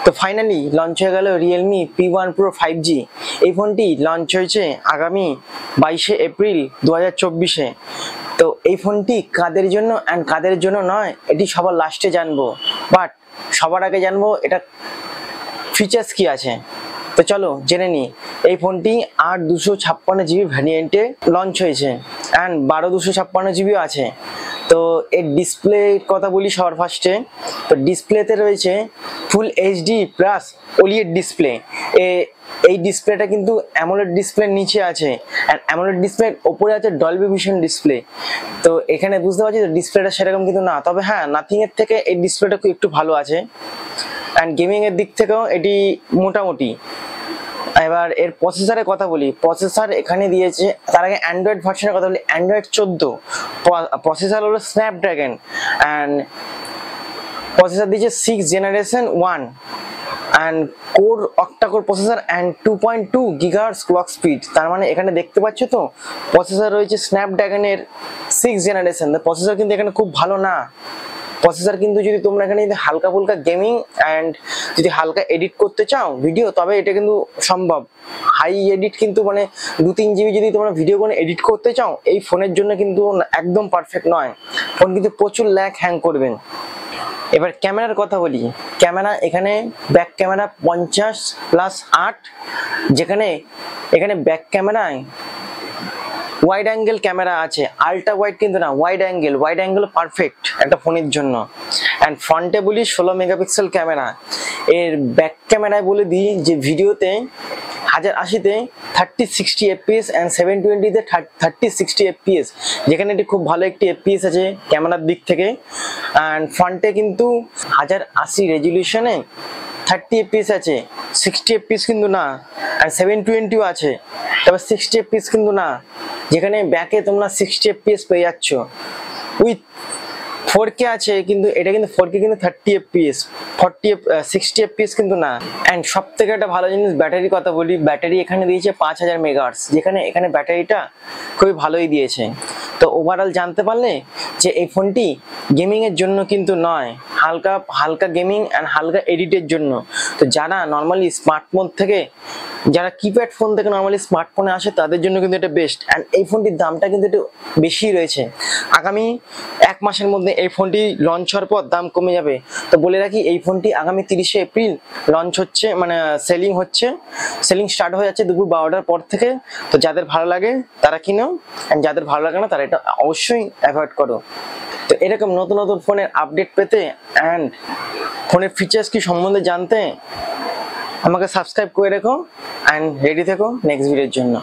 তো finally launch হয়ে গেল Realme P1 Pro 5G। এই ফোনটি লঞ্চ হয়েছে আগামী 22শে এপ্রিল 2024-এ। তো এই ফোনটি কাদের জন্য অ্যান্ড কাদের জন্য নয় এটি সবার লাস্টে জানবো, বাট সবার আগে জানবো এটা ফিচার্স কি আছে। তো চলো জেনে নিই। এই ফোনটি 8/256GB ভ্যারিয়েন্টে লঞ্চ হয়েছে অ্যান্ড 12/256GBও আছে। তো এর ডিসপ্লের কথা বলি সবার ফার্স্টে। তো ডিসপ্লেতে রয়েছে ফুল HD প্লাস OLED ডিসপ্লে। এই ডিসপ্লেটা কিন্তু অ্যামোলেড ডিসপ্লের নিচে আছে অ্যান্ড অ্যামোলেড ডিসপ্লের ওপরে আছে ডলবি ভিশন ডিসপ্লে। তো এখানে বুঝতে পারছি তো ডিসপ্লেটা সেরকম কিন্তু না, তবে হ্যাঁ নাথিং এর থেকে এই ডিসপ্লেটা একটু ভালো আছে অ্যান্ড গেমিং এর দিক থেকেও এটি মোটামুটি। এবার এর প্রসেসরের কথা বলি। প্রসেসর এখানে দিয়েছে, তার আগে অ্যান্ড্রয়েড ভার্সনের কথা বলি। অ্যান্ড্রয়েড 14 প্রসেসর হলো স্ন্যাপড্রাগন অ্যান্ড প্রসেসর দিয়েছে 6th Generation 1 and core octa-core processor and 2.2 GHz clock speed. তার মানে এখানে দেখতে পাচ্ছ তো প্রসেসর রয়েছে স্ন্যাপড্রাগনের 6th Generation। প্রসেসর কিন্তু এখানে খুব ভালো না। প্রসেসর কিন্তু যদি তোমরা এখানে হালকা ফুলকা গেমিং অ্যান্ড যদি হালকা এডিট করতে চাও ভিডিও, তবে এটা কিন্তু সম্ভব। হাই এডিট কিন্তু মানে 2-3 GB যদি তোমরা ভিডিও করে এডিট করতে চাও এই ফোনের জন্য কিন্তু একদম পারফেক্ট নয়। ফোন কিন্তু প্রচুর ল্যাগ হ্যাং করবেন। এবার ক্যামেরার কথা বলি। ক্যামেরা এখানে ব্যাক ক্যামেরা 50+8, যেখানে এখানে ব্যাক ক্যামেরায় ওয়াইড অ্যাঙ্গেল ক্যামেরা আছে, আল্ট্রা ওয়াইড কিন্তু না, ওয়াইড অ্যাঙ্গেল পারফেক্ট একটা ফোনের জন্য। অ্যান্ড ফ্রন্টে বলি 16 মেগাপিক্সেল ক্যামেরা। এর ব্যাক ক্যামেরায় বলে দিই যে ভিডিওতে 1080-তে 30-60 FPS অ্যান্ড 720-তে 30-60 FPS, যেখানে এটি খুব ভালো একটি FPS আছে ক্যামেরার দিক থেকে। অ্যান্ড ফ্রন্টে কিন্তু 1080 রেজলিউশনে 30 FPS আছে, 60 FPS কিন্তু না। আর 720ও আছে, তবে 60 FPS কিন্তু না, যেখানে ব্যাকে তোমরা 60 FPS পেয়ে যাচ্ছ। উইথ 4K আছে, কিন্তু এটা কিন্তু 4K কিন্তু 30 FPS, 60 FPS কিন্তু না। অ্যান্ড সব থেকে একটা ভালো জিনিস ব্যাটারির কথা বলি। ব্যাটারি এখানে দিয়েছে 5000 মেগাহার্টজ, যেখানে এখানে ব্যাটারিটা খুবই ভালোই দিয়েছে। তো ওভারঅল জানতে পারলে যে এই ফোনটি গেমিং এর জন্য কিন্তু নয়, হালকা গেমিং অ্যান্ড হালকা এডিটের জন্য। তো যারা নর্মালি স্মার্টফোন থেকে, যারা কিপ্যাড ফোন থেকে নর্মালি স্মার্টফোনে আসে তাদের জন্য কিন্তু এটা বেস্ট। অ্যান্ড এই ফোনটির দামটা কিন্তু একটু বেশি রয়েছে। আগামী 1 মাসের মধ্যে এই ফোনটি লঞ্চ হওয়ার পর দাম কমে যাবে। তো বলে রাখি এই ফোনটি আগামী 30শে এপ্রিল লঞ্চ হচ্ছে, মানে সেলিং স্টার্ট হয়ে যাচ্ছে দুপুর 12টার পর থেকে। তো যাদের ভালো লাগে তারা কিনো, অ্যান্ড যাদের ভালো লাগে না তারা এটা অবশ্যই অ্যাভয়েড করো। তো এরকম নতুন নতুন ফোনের আপডেট পেতে অ্যান্ড ফোনের ফিচার্স কি সম্বন্ধে জানতে আমাকে সাবস্ক্রাইব করে রেখো অ্যান্ড রেডি থেকো নেক্সট ভিডিওর জন্য।